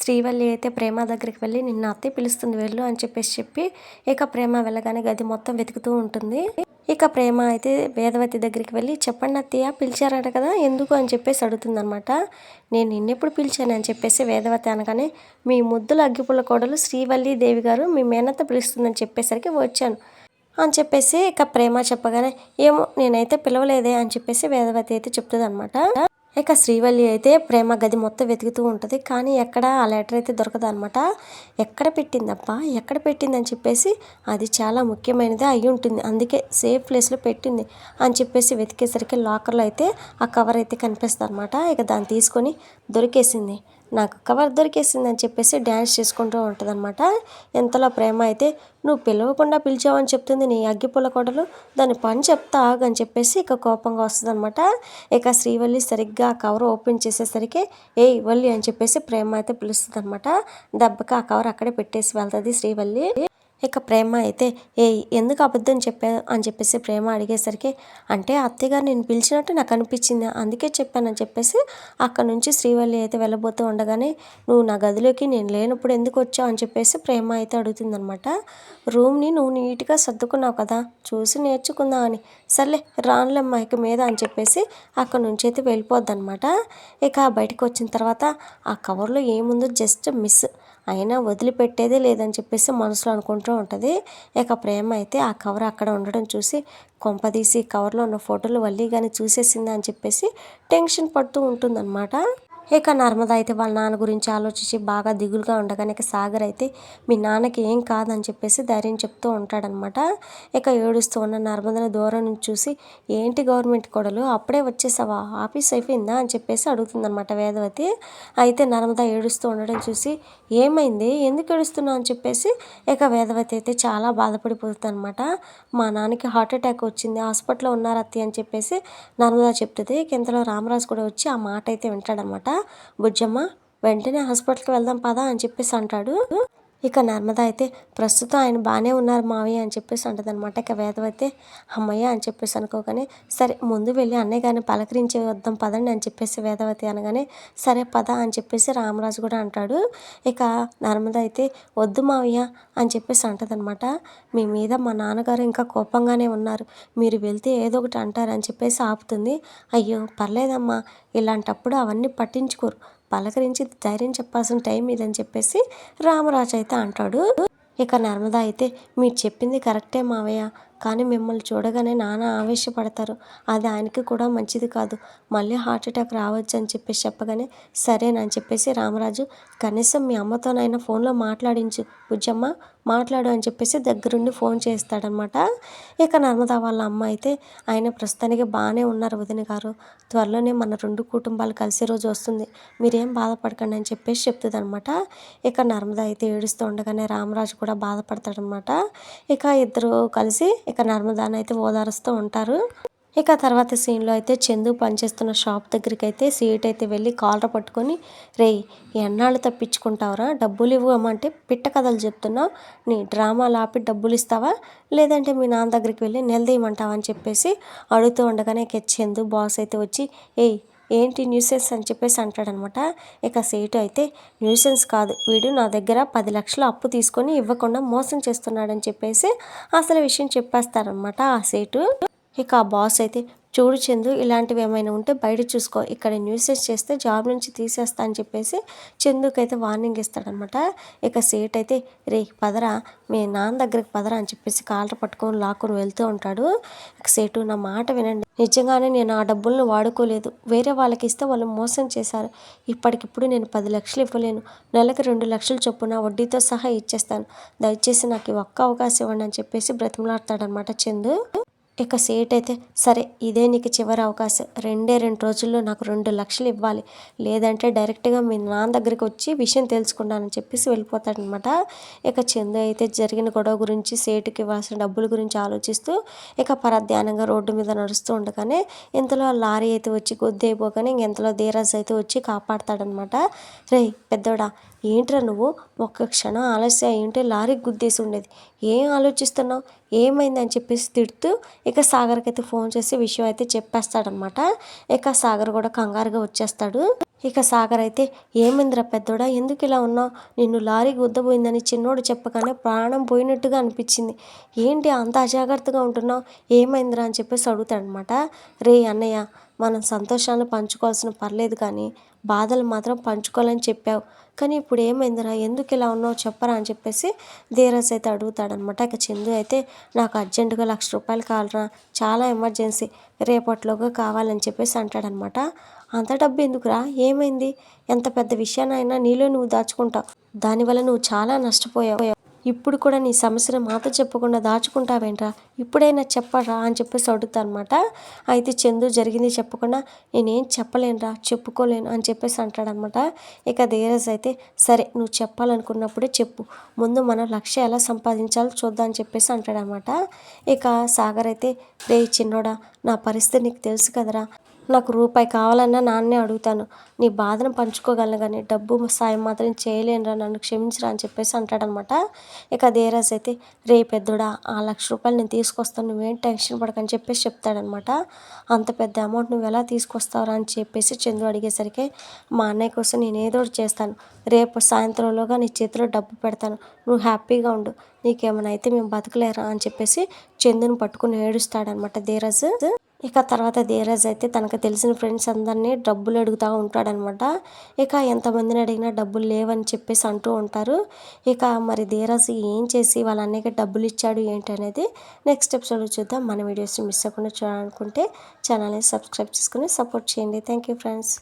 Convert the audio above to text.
శ్రీవల్లి అయితే ప్రేమ దగ్గరికి వెళ్ళి నిన్న అత్తయ్య పిలుస్తుంది వెళ్ళు అని చెప్పి ఇక ప్రేమ వెళ్ళగానే గది మొత్తం వెతుకుతూ ఉంటుంది. ఇక ప్రేమ అయితే వేదవతి దగ్గరికి వెళ్ళి చెప్పండి అత్తయ్య పిలిచారట కదా ఎందుకు అని చెప్పేసి అడుగుతుందనమాట. నేను నిన్నెప్పుడు పిలిచాను అని చెప్పేసి వేదవతి అనగానే మీ ముద్దుల అగ్గిపుల్ల కోడలు శ్రీవల్లి దేవి గారు మీ మేనత్త పిలుస్తుందని చెప్పేసరికి వచ్చాను అని చెప్పేసి ఇక ప్రేమ చెప్పగానే ఏమో నేనైతే పిలవలేదే అని చెప్పేసి వేదవతి అయితే చెప్తుంది అనమాట. ఇక శ్రీవల్లి అయితే ప్రేమ గది మొత్తం వెతుకుతూ ఉంటుంది. కానీ ఎక్కడ ఆ లెటర్ అయితే దొరకదు అనమాట. ఎక్కడ పెట్టిందబ్బా ఎక్కడ పెట్టింది అని చెప్పేసి అది చాలా ముఖ్యమైనది అయి ఉంటుంది, అందుకే సేఫ్ ప్లేస్లో పెట్టింది అని చెప్పేసి వెతికేసరికి లాకర్లో అయితే ఆ కవర్ అయితే కనిపిస్తుంది అనమాట. ఇక దాన్ని తీసుకొని దొరికేసింది, నాకు కవర్ దొరికేసింది అని చెప్పేసి డ్యాన్స్ చేసుకుంటూ ఉంటుంది అనమాట. ఎంతలో ప్రేమ అయితే నువ్వు పిలవకుండా పిలిచావని చెప్తుంది నీ అగ్గిపుల్ల కోడలు, దాని పని చెప్తా ఆగని చెప్పేసి ఇక కోపంగా వస్తుంది అనమాట. ఇక శ్రీవల్లి సరిగ్గా ఆ కవర్ ఓపెన్ చేసేసరికి ఏయ్ వల్లి అని చెప్పేసి ప్రేమ అయితే పిలుస్తుంది అనమాట. దెబ్బకి ఆ కవర్ అక్కడే పెట్టేసి వెళ్తుంది శ్రీవల్లి. ఇక ప్రేమ అయితే ఎందుకు అబద్ధం చెప్పావు అని చెప్పేసి ప్రేమ అడిగేసరికి అంటే అత్తయ్యగారు నేను పిలిచినట్టు నాకు అనిపించింది అందుకే చెప్పానని చెప్పేసి అక్కడ నుంచి శ్రీవల్లి అయితే వెళ్ళబోతూ ఉండగానే నువ్వు నా గదిలోకి నేను లేనప్పుడు ఎందుకు వచ్చావు అని చెప్పేసి ప్రేమ అయితే అడుగుతుందనమాట. రూమ్ని నువ్వు నీట్గా సర్దుకున్నావు కదా చూసి నేర్చుకుందామని, సర్లే రానులేమ్మా ఇక మీద అని చెప్పేసి అక్కడ నుంచి అయితే వెళ్ళిపోద్ది అనమాట. ఇక బయటకు వచ్చిన తర్వాత ఆ కవర్లో ఏముందో జస్ట్ మిస్ అయినా వదిలిపెట్టేదే లేదని చెప్పేసి మనసులో అనుకుంటూ ఉంటుంది. ఇక ప్రేమ అయితే ఆ కవర్ అక్కడ ఉండడం చూసి కొంపదీసి కవర్లో ఉన్న ఫోటోలు వల్లి కానీ చూసేసిందా అని చెప్పేసి టెన్షన్ పడుతూ ఉంటుందన్నమాట. ఇక నర్మద అయితే వాళ్ళ నాన్న గురించి ఆలోచించి బాగా దిగులుగా ఉండగానే ఇక సాగర్ అయితే మీ నాన్నకి ఏం కాదని చెప్పేసి ధైర్యం చెప్తూ ఉంటాడనమాట. ఇక ఏడుస్తూ ఉన్న నర్మదని దూరం నుంచి చూసి ఏంటి గవర్నమెంట్ కోడలు అప్పుడే వచ్చేసావా ఆఫీస్ అయిపోయిందా అని చెప్పేసి అడుగుతుందనమాట వేదవతి. అయితే నర్మద ఏడుస్తూ ఉండడం చూసి ఏమైంది ఎందుకు ఏడుస్తున్నావు అని చెప్పేసి ఇక వేదవతి అయితే చాలా బాధపడిపోతుంది అనమాట. మా నాన్నకి హార్ట్ అటాక్ వచ్చింది హాస్పిటల్లో ఉన్నారు అత్తయ్య అని చెప్పేసి నర్మద చెప్తుంది. ఇంతలో రామరాజు కూడా వచ్చి ఆ మాట అయితే వింటాడనమాట. బుజ్జమ్మ వెంటనే హాస్పిటల్కి వెళ్దాం పదా అని చెప్పేసి అంటాడు. ఇక నర్మద అయితే ప్రస్తుతం ఆయన బాగానే ఉన్నారు మావయ్య అని చెప్పేసి అంటుంది అనమాట. ఇక వేదవతి అమ్మయ్య అని చెప్పేసి అనుకోగానే సరే ముందు వెళ్ళి అన్నయ్య గారిని పలకరించి వద్దాం పదండి అని చెప్పేసి వేదవతి అనగానే సరే పద అని చెప్పేసి రామరాజు కూడా అంటాడు. ఇక నర్మద అయితే వద్దు మావయ్య అని చెప్పేసి అంటుంది అనమాట. మీ మీద మా నాన్నగారు ఇంకా కోపంగానే ఉన్నారు, మీరు వెళ్తే ఏదో ఒకటి అంటారని చెప్పేసి ఆపుతుంది. అయ్యో పర్లేదమ్మా ఇలాంటప్పుడు అవన్నీ పట్టించుకోరు, పలకరించి ధైర్యం చెప్పాల్సిన టైం ఇదని చెప్పేసి రామరాజు అయితే అంటాడు. ఇక నర్మద అయితే మీరు చెప్పింది కరెక్టే మావయ్య, కానీ మిమ్మల్ని చూడగానే నాన్న ఆవేశపడతారు, అది ఆయనకి కూడా మంచిది కాదు, మళ్ళీ హార్ట్ అటాక్ రావచ్చు అని చెప్పేసి చెప్పగానే సరేనని చెప్పేసి రామరాజు కనీసం మీ అమ్మతోనైనా ఫోన్లో మాట్లాడించు బుజ్జమ్మ మాట్లాడు అని చెప్పేసి దగ్గరుండి ఫోన్ చేస్తాడనమాట. ఇక నర్మద వాళ్ళ అమ్మ అయితే ఆయన ప్రస్తుతానికి బాగానే ఉన్నారు వదిన గారు, త్వరలోనే మన రెండు కుటుంబాలు కలిసే రోజు వస్తుంది, మీరేం బాధపడకండి అని చెప్పేసి చెప్తుంది అనమాట. ఇక నర్మద అయితే ఏడుస్తూ ఉండగానే రామరాజు కూడా బాధపడతాడనమాట. ఇక ఇద్దరు కలిసి ఇక నర్మదాని అయితే ఓదారుస్తూ ఉంటారు. ఇక తర్వాత సీన్లో అయితే చందు పనిచేస్తున్న షాప్ దగ్గరికి అయితే సీట్ అయితే వెళ్ళి కాలర్ పట్టుకొని రేయ్ ఎన్నాళ్ళు తప్పించుకుంటావురా డబ్బులు ఇవ్వమంటే పిట్ట కథలు చెప్తున్నావు, నీ డ్రామాలు ఆపి డబ్బులు ఇస్తావా లేదంటే మీ నాన్న దగ్గరికి వెళ్ళి నిలదీయమంటావా అని చెప్పేసి అడుగుతూ ఉండగానే ఇక చందు బాస్ అయితే వచ్చి ఏంటి న్యూసెన్స్ అని చెప్పేసి అంటాడనమాట. ఇక సేటు అయితే న్యూసెన్స్ కాదు, వీడు నా దగ్గర 10 లక్షలు అప్పు తీసుకొని ఇవ్వకుండా మోసం చేస్తున్నాడని చెప్పేసి అసలు విషయం చెప్పేస్తారనమాట ఆ సేటు. ఇక ఆ బాస్ అయితే చూడు చందు ఇలాంటివి ఏమైనా ఉంటే బయట చూసుకో, ఇక్కడ న్యూసెన్స్ చేస్తే జాబ్ నుంచి తీసేస్తా అని చెప్పేసి చందుకి అయితే వార్నింగ్ ఇస్తాడనమాట. ఇక సేట్ అయితే రే పదరా మీ నాన్న దగ్గరికి పదరా అని చెప్పేసి కాలర్ పట్టుకొని లాక్కొని వెళ్తూ ఉంటాడు. ఇక సేటు నా మాట వినండి, నిజంగానే నేను ఆ డబ్బులను వాడుకోలేదు, వేరే వాళ్ళకి ఇస్తే వాళ్ళు మోసం చేశారు, ఇప్పటికిప్పుడు నేను 10 లక్షలు ఇవ్వలేను, నెలకి 2 లక్షలు చొప్పున వడ్డీతో సహా ఇచ్చేస్తాను, దయచేసి నాకు ఈ ఒక్క అవకాశం ఇవ్వండి అని చెప్పేసి బ్రతిమలాడతాడనమాట చందు. ఇక సేట్ అయితే సరే ఇదే నీకు చివరి అవకాశం, 2 రోజుల్లో నాకు 2 లక్షలు ఇవ్వాలి, లేదంటే డైరెక్ట్గా మీ నాన్న దగ్గరికి వచ్చి విషయం తెలుసుకున్నానని చెప్పేసి వెళ్ళిపోతాడనమాట. ఇక చందు అయితే జరిగిన గొడవ గురించి సేటుకి ఇవ్వాల్సిన డబ్బుల గురించి ఆలోచిస్తూ ఇక పరధ్యానంగా రోడ్డు మీద నడుస్తూ ఉండగానే ఇంతలో లారీ అయితే వచ్చి గుద్దేయబోగానే ఇంతలో ధీరాజ్ అయితే వచ్చి కాపాడతాడనమాట. రేయ్ పెద్దోడా ఏంట్రా నువ్వు ఒక్క క్షణం ఆలస్యం అయ్యింటే లారీకి గుద్దేసి ఉండేది, ఏం ఆలోచిస్తున్నావు, ఏమైంది అని చెప్పేసి తిడుతూ ఇక సాగర్కి అయితే ఫోన్ చేసి విషయం అయితే చెప్పేస్తాడనమాట. ఇక సాగర్ కూడా కంగారుగా వచ్చేస్తాడు. ఇక సాగర్ అయితే ఏమైందిరా పెద్దోడా, ఎందుకు ఇలా ఉన్నావు, నిన్ను లారీ గుద్దబోయిందని చిన్నోడు చెప్పగానే ప్రాణం పోయినట్టుగా అనిపించింది, ఏంటి అంత అజాగ్రత్తగా ఉంటున్నావు, ఏమైందిరా అని చెప్పేసి అడుగుతాడనమాట. రే అన్నయ్య, మనం సంతోషాన్ని పంచుకోవాల్సిన పర్లేదు కానీ బాధలు మాత్రం పంచుకోవాలని చెప్పావు, కానీ ఇప్పుడు ఏమైందిరా, ఎందుకు ఇలా ఉన్నావు చెప్పరా అని చెప్పేసి ధీరజ్ అయితే అడుగుతాడనమాట. ఇక చందు అయితే నాకు అర్జెంటుగా ₹1,00,000 కావాలరా, చాలా ఎమర్జెన్సీ, రేపటిలోగా కావాలని చెప్పేసి అంటాడనమాట. అంత డబ్బు ఎందుకురా, ఏమైంది, ఎంత పెద్ద విషయాన్నైనా నీలో నువ్వు దాచుకుంటావు, దానివల్ల నువ్వు చాలా నష్టపోయావు, ఇప్పుడు కూడా నీ సమస్యను మాతో చెప్పకుండా దాచుకుంటావేంట్రా, ఇప్పుడైనా చెప్పరా అని చెప్పేసి అడుగుతా అనమాట. అయితే చందు జరిగింది చెప్పకుండా నేనేం చెప్పలేనురా, చెప్పుకోలేను అని చెప్పేసి అంటాడనమాట. ఇక ధీరజ్ అయితే సరే నువ్వు చెప్పాలనుకున్నప్పుడే చెప్పు, ముందు మనం లక్ష్యం ఎలా సంపాదించాలో చూద్దాం అని చెప్పేసి అంటాడనమాట. ఇక సాగర్ అయితే రే చిన్నోడా, నా పరిస్థితి నీకు తెలుసు కదరా, నాకు రూపాయి కావాలన్నా నాన్నే అడుగుతాను, నీ బాధను పంచుకోగలను కానీ డబ్బు సాయం మాత్రం చేయలేనురా, నన్ను క్షమించరా అని చెప్పేసి అంటాడనమాట. ఇక ధీరజ్ అయితే రే పెద్దోడా, ఆ ₹1,00,000 నేను తీసుకొస్తాను, నువ్వేం టెన్షన్ పడకని చెప్పేసి చెప్తాడనమాట. అంత పెద్ద అమౌంట్ నువ్వు ఎలా తీసుకొస్తావురా అని చెప్పేసి చందు అడిగేసరికి మా అన్నయ్య కోసం నేను ఏదో ఒకటి చేస్తాను, రేపు సాయంత్రంలోగా నీ చేతిలో డబ్బు పెడతాను, నువ్వు హ్యాపీగా ఉండు, నీకేమైనా అయితే మేము బతకలేరా అని చెప్పేసి చందుని పట్టుకుని ఏడుస్తాడనమాట ధీరజ్. ఇక తర్వాత ధీరజ్ అయితే తనకు తెలిసిన ఫ్రెండ్స్ అందరినీ డబ్బులు అడుగుతూ ఉంటాడనమాట. ఇక ఎంతమందిని అడిగినా డబ్బులు లేవని చెప్పేసి అంటూ ఉంటారు. ఇక మరి ధీరజ్ ఏం చేసి వాళ్ళ అన్నయ్యకి డబ్బులు ఇచ్చాడు ఏంటి అనేది నెక్స్ట్ ఎపిసోడ్లో చూద్దాం. మన వీడియోస్ని మిస్ అవ్వకుండా చూడాలనుకుంటే ఛానల్ని సబ్స్క్రైబ్ చేసుకుని సపోర్ట్ చేయండి. Thank you friends.